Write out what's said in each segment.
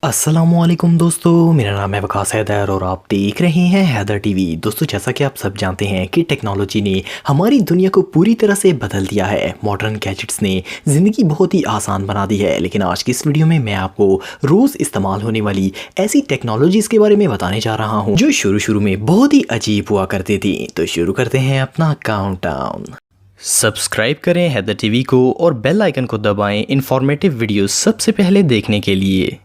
अस्सलामुअलैकुम दोस्तों, मेरा नाम है वकास हैदर और आप देख रहे हैं हैदर टीवी। दोस्तों, जैसा कि आप सब जानते हैं कि टेक्नोलॉजी ने हमारी दुनिया को पूरी तरह से बदल दिया है। मॉडर्न गैजेट्स ने ज़िंदगी बहुत ही आसान बना दी है। लेकिन आज की इस वीडियो में मैं आपको रोज़ इस्तेमाल होने वाली ऐसी टेक्नोलॉजीज़ के बारे में बताने जा रहा हूँ जो शुरू में बहुत ही अजीब हुआ करती थी। तो शुरू करते हैं अपना काउंटडाउन। सब्सक्राइब करें हैदर टीवी को और बेल आइकन को दबाएं इंफॉर्मेटिव वीडियो सबसे पहले देखने के लिए।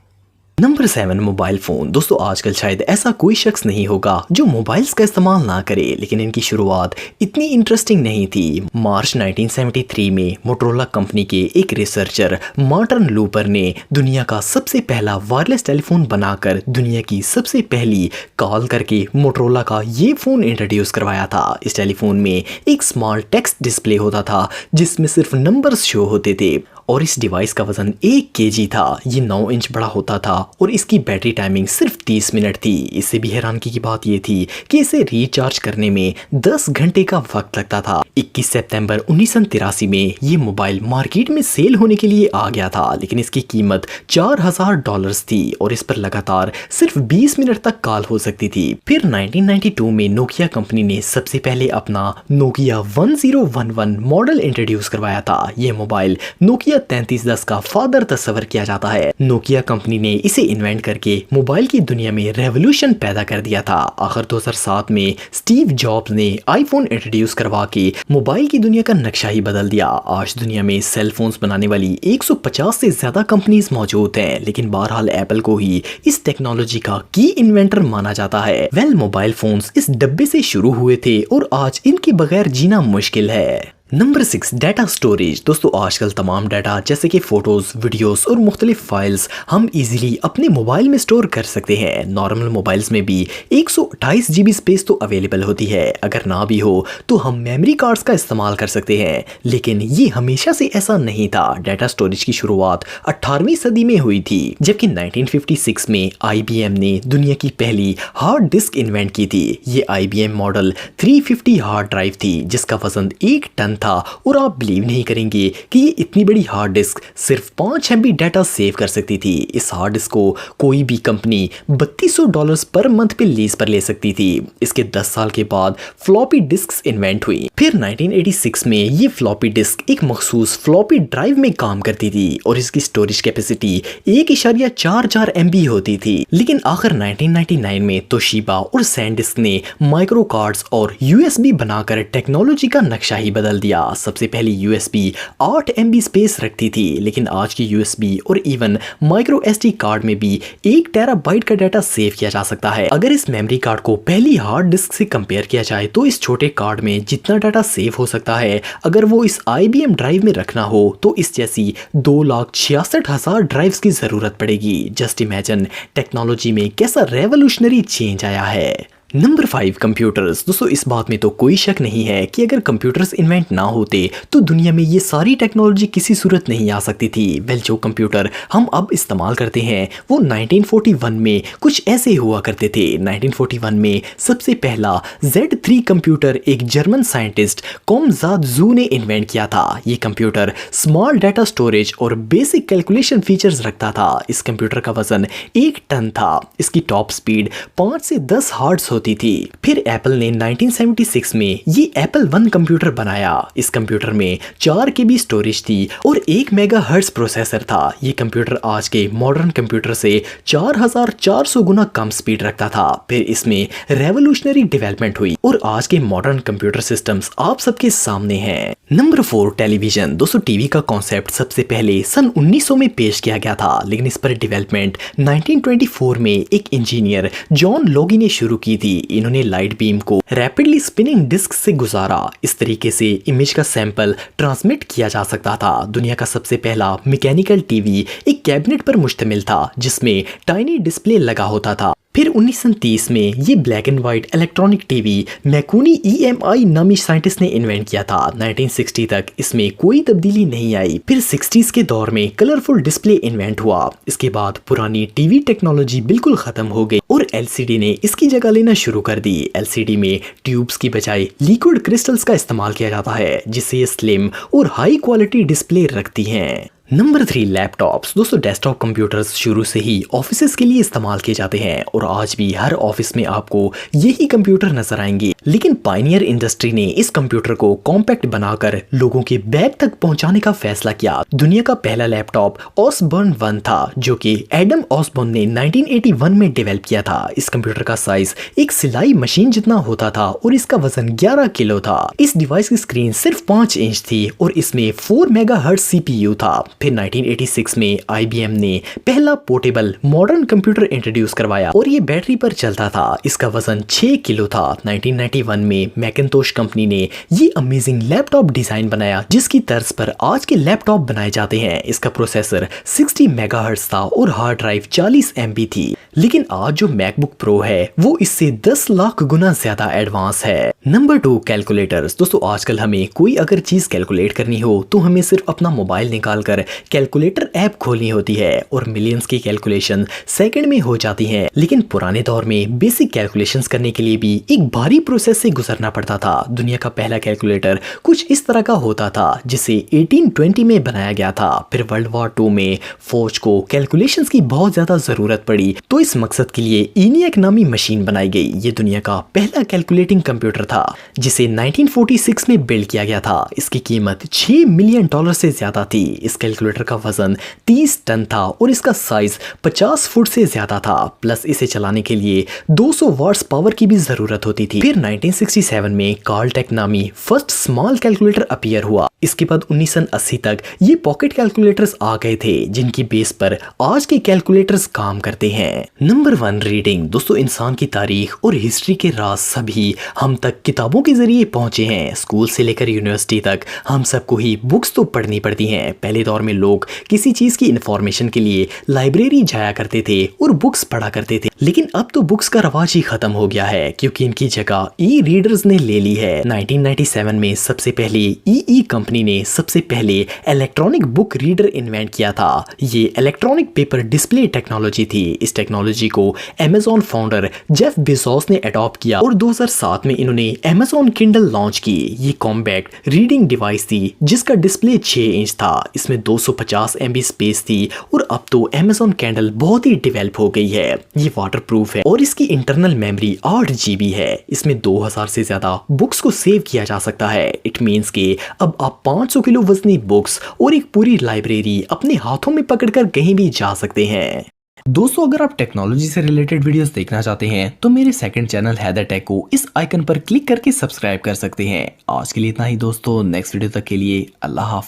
Number 7, mobile phone. दोस्तों, आजकल शायद ऐसा कोई शख्स नहीं होगा जो मोबाइल्स का इस्तेमाल ना करे, लेकिन इनकी शुरुआत इतनी इंटरेस्टिंग नहीं थी। मार्च 1973 में मोटोरोला कंपनी के एक रिसर्चर मार्टिन लूपर ने दुनिया का सबसे पहला वायरलेस टेलीफोन बनाकर दुनिया की सबसे पहली कॉल करके मोटोरोला का ये फ़ोन इंट्रोड्यूस करवाया था। इस टेलीफोन में एक स्मॉल टेक्स्ट डिस्प्ले होता था जिसमें सिर्फ नंबर्स शो होते थे और इस डिवाइस का वजन 1 केजी था। ये 9 इंच बड़ा होता था और इसकी बैटरी टाइमिंग सिर्फ 30 मिनट थी। इससे भी हैरानगी की बात ये थी कि इसे रिचार्ज करने में 10 घंटे का वक्त लगता था। 21 सितंबर 1983 में ये मोबाइल मार्केट में सेल होने के लिए आ गया था, लेकिन इसकी कीमत $4000 थी और इस पर लगातार सिर्फ 20 मिनट तक कॉल हो सकती थी। फिर 1992 में नोकिया कंपनी ने सबसे पहले अपना नोकिया 1011 मॉडल इंट्रोड्यूस करवाया था। ये मोबाइल नोकिया 3310 का फादर तस्वर किया जाता है। नोकिया कंपनी ने इसे इन्वेंट करके मोबाइल की दुनिया में रेवोल्यूशन पैदा कर दिया था। आखिर 2007 में स्टीव जॉब्स ने आईफोन इंट्रोड्यूस करवा के मोबाइल की दुनिया का नक्शा ही बदल दिया। आज दुनिया में सेल फोन्स बनाने वाली 150 से ज्यादा कंपनीज मौजूद हैं, लेकिन बहरहाल एप्पल को ही इस टेक्नोलॉजी का की इन्वेंटर माना जाता है। मोबाइल फोन्स इस डब्बे से शुरू हुए थे और आज इनके बगैर जीना मुश्किल है। Number 6, data storage. दोस्तों, आजकल तमाम डाटा जैसे कि फोटोज, वीडियोस और मुख्तलिफ फाइल्स हम इजीली अपने मोबाइल में स्टोर कर सकते हैं। नॉर्मल मोबाइल्स में भी 128 GB स्पेस तो अवेलेबल होती है। अगर ना भी हो तो हम मेमोरी कार्ड्स का इस्तेमाल कर सकते हैं, लेकिन ये हमेशा से ऐसा नहीं था। डाटा स्टोरेज की शुरुआत 18वीं सदी में हुई थी, जबकि 1956 में IBM ने दुनिया की पहली हार्ड डिस्क इन्वेंट की थी। ये IBM मॉडल 350 हार्ड ड्राइव थी जिसका वजन 1 टन था और आप बिलीव नहीं करेंगे कि ये इतनी बड़ी हार्ड डिस्क सिर्फ 5 MB डाटा सेव कर सकती थी। इस हार्ड डिस्क को कोई भी कंपनी $3200 पर मंथ पे लीज पर ले सकती थी। इसके 10 साल के बाद फ्लॉपी डिस्क्स इन्वेंट हुई। फिर 1986 में ये फ्लॉपी डिस्क एक मखसूस फ्लॉपी ड्राइव में काम करती थी और इसकी स्टोरेज कैपेसिटी 1.44 MB होती थी। लेकिन आखिर 1999 में तोशिबा और सैनडिस्क ने माइक्रो कार्ड्स और USB बनाकर टेक्नोलॉजी का नक्शा ही बदल दिया। सबसे पहली USB 8 MB स्पेस रखती थी, लेकिन आज की USB और इवन माइक्रो SD कार्ड में भी 1 टेराबाइट का डाटा सेव किया जा सकता है। अगर इस मेमोरी कार्ड को पहली हार्ड डिस्क से कंपेयर किया जाए तो इस छोटे कार्ड में जितना डाटा सेव हो सकता है, अगर वो इस IBM ड्राइव में रखना हो तो इस जैसी 2,66,000 ड्राइव्स की जरूरत पड़ेगी। जस्ट इमेजिन टेक्नोलॉजी में कैसा रेवोल्यूशनरी चेंज आया है। Number 5, computers. दोस्तों, इस बात में तो कोई शक नहीं है कि अगर कंप्यूटर्स इन्वेंट ना होते तो दुनिया में ये सारी टेक्नोलॉजी किसी सूरत नहीं आ सकती थी। जो कंप्यूटर हम अब इस्तेमाल करते हैं वो 1941 में कुछ ऐसे हुआ करते थे। 1941 में सबसे पहला Z3 कंप्यूटर एक जर्मन साइंटिस्ट कॉमजाद जू ने इन्वेंट किया था। ये कंप्यूटर स्मॉल डाटा स्टोरेज और बेसिक कैलकुलेशन फीचर्स रखता था। इस कंप्यूटर का वजन 1 टन था। इसकी टॉप स्पीड 5 से 10 हर्ट्ज थी। फिर एप्पल ने 1976 में ये एप्पल 1 कंप्यूटर बनाया। इस कंप्यूटर में 4 KB स्टोरेज थी और 1 मेगाहर्ट्ज प्रोसेसर था। ये कंप्यूटर आज के मॉडर्न कंप्यूटर से 4400 गुना कम स्पीड रखता था। फिर इसमें रेवोल्यूशनरी डेवलपमेंट हुई और आज के मॉडर्न कंप्यूटर सिस्टम्स आप सबके सामने हैं। Number 4, television. दोस्तों, टीवी का कॉन्सेप्ट सबसे पहले सन 1900 में पेश किया गया था, लेकिन इस पर डेवलपमेंट 1924 में एक इंजीनियर जॉन लोगी ने शुरू की थी। इन्होंने लाइट बीम को रैपिडली स्पिनिंग डिस्क से गुजारा। इस तरीके से इमेज का सैंपल ट्रांसमिट किया जा सकता था। दुनिया का सबसे पहला मैकेनिकल टीवी एक कैबिनेट पर मुश्तमिल था जिसमें टाइनी डिस्प्ले लगा होता था। फिर 1930 में ये black and white electronic TV मैकूनी EMI नामी साइंटिस्ट ने इन्वेंट किया था। 1960 तक इसमें कोई तब्दीली नहीं आई। फिर 60s के दौर में कलरफुल डिस्प्ले इन्वेंट हुआ। इसके बाद पुरानी टीवी टेक्नोलॉजी बिल्कुल खत्म हो गई और LCD ने इसकी जगह लेना शुरू कर दी। LCD में ट्यूब्स की बजाय लिक्विड क्रिस्टल्स का इस्तेमाल किया जाता है जिससे ये स्लिम और हाई क्वालिटी डिस्प्ले रखती हैं। Number 3 laptops. दोस्तों डेस्कटॉप कंप्यूटर्स शुरू से ही ऑफिसेज के लिए इस्तेमाल किए जाते हैं और आज भी हर ऑफिस में आपको यही कंप्यूटर नजर आएंगे। लेकिन पायनियर इंडस्ट्री ने इस कंप्यूटर को कॉम्पैक्ट बनाकर लोगों के बैग तक पहुंचाने का फैसला किया। दुनिया का पहला लैपटॉप ऑसबर्न 1 था जो कि एडम ऑसबर्न ने 1981 में डेवलप किया था। इस कंप्यूटर का साइज एक सिलाई मशीन जितना होता था और इसका वजन 11 किलो था। इस डिवाइस की स्क्रीन सिर्फ 5 इंच थी और इसमें 4 मेगाहर्ट्ज सीपीयू था। फिर 1986 में IBM ने पहला पोर्टेबल मॉडर्न कंप्यूटर इंट्रोड्यूस करवाया और ये बैटरी पर चलता था। इसका वजन 6 किलो था। 1991 में मैकिन्टोश कंपनी ने ये अमेजिंग लैपटॉप डिजाइन बनाया जिसकी तर्ज पर आज के लैपटॉप बनाए जाते हैं। इसका प्रोसेसर 60 मेगाहर्ट्ज था और हार्ड ड्राइव 40 MB थी। लेकिन आज जो मैकबुक प्रो है वो इससे 10 लाख गुना ज्यादा एडवांस है। Number 2 calculators. दोस्तों आजकल हमें कोई अगर चीज कैलकुलेट करनी हो तो हमें सिर्फ अपना मोबाइल निकालकर कैलकुलेटर ऐप खोलनी होती है और मिलियंस की कैलकुलेशन सेकंड में हो जाती हैं। लेकिन पुराने दौर में बेसिक कैलकुलेशंस करने के लिए भी एक भारी प्रोसेस से गुजरना पड़ता था। दुनिया का पहला कैलकुलेटर कुछ इस तरह का होता था जिसे 1820 में बनाया गया था। फिर वर्ल्ड वॉर 2 में फौज को कैलकुलेशंस की बहुत ज्यादा जरूरत पड़ी तो इस मकसद के लिए ENIAC नामी मशीन बनाई गई। ये दुनिया का पहला कैलकुलेटिंग कंप्यूटर था जिसे 1946 में बिल्ड किया गया था। इसकी कीमत $6 मिलियन से ज्यादा थी। इस कैलकुलेटर का वजन 30 टन था और इसका साइज 50 फुट से ज्यादा था। प्लस इसे चलाने के लिए 200 वाट्स पावर की भी जरूरत होती थी। फिर 1967 में कार्लटेक नामी फर्स्ट स्मॉल कैलकुलेटर अपीयर हुआ। इसके बाद 1980 तक ये पॉकेट कैलकुलेटर्स आ गए थे जिनकी बेस पर आज के कैलकुलेटर्स काम करते हैं। Number 1 reading. दोस्तों इंसान की तारीख और हिस्ट्री के राज सभी हम तक किताबों के जरिए पहुंचे हैं। स्कूल से लेकर यूनिवर्सिटी तक हम सबको ही बुक्स तो पढ़नी पड़ती हैं। पहले दौर में लोग किसी चीज की इंफॉर्मेशन के लिए लाइब्रेरी जाया करते थे और बुक्स पढ़ा करते थे। लेकिन अब तो बुक्स का रवाज ही खत्म हो गया है क्योंकि इनकी जगह ई-रीडर्स ने ले ली है। 1997 में सबसे पहले ई कंपनी ने सबसे पहले इलेक्ट्रॉनिक बुक रीडर इन्वेंट किया था। ये इलेक्ट्रॉनिक पेपर डिस्प्ले टेक्नोलॉजी थी। इस टेक्नोलॉजी को अमेज़न फाउंडर जेफ बेजोस ने अडॉप्ट किया और 2007 में इन्होंने अमेज़न किंडल लॉन्च की। ये कॉम्पैक्ट रीडिंग डिवाइस थी जिसका डिस्प्ले 6 इंच था। इसमें 250 MB स्पेस थी और अब तो अमेज़न किंडल बहुत ही डेवलप हो गई है। ये वाटरप्रूफ है और इसकी इंटरनल मेमोरी 8 GB है। इसमें 2000 से ज्यादा बुक्स को सेव किया जा सकता है। इट मींस कि अब आप 500 किलो वजनी बुक्स और एक पूरी लाइब्रेरी अपने हाथों में पकड़कर कहीं भी जा सकते हैं। दोस्तों अगर आप टेक्नोलॉजी से रिलेटेड वीडियोस देखना चाहते हैं तो मेरे सेकंड चैनल हैदर टेक को इस आइकन पर क्लिक करके सब्सक्राइब कर सकते हैं। आज के लिए इतना ही दोस्तों, नेक्स्ट वीडियो तक के लिए अल्लाह हाफ़िज़।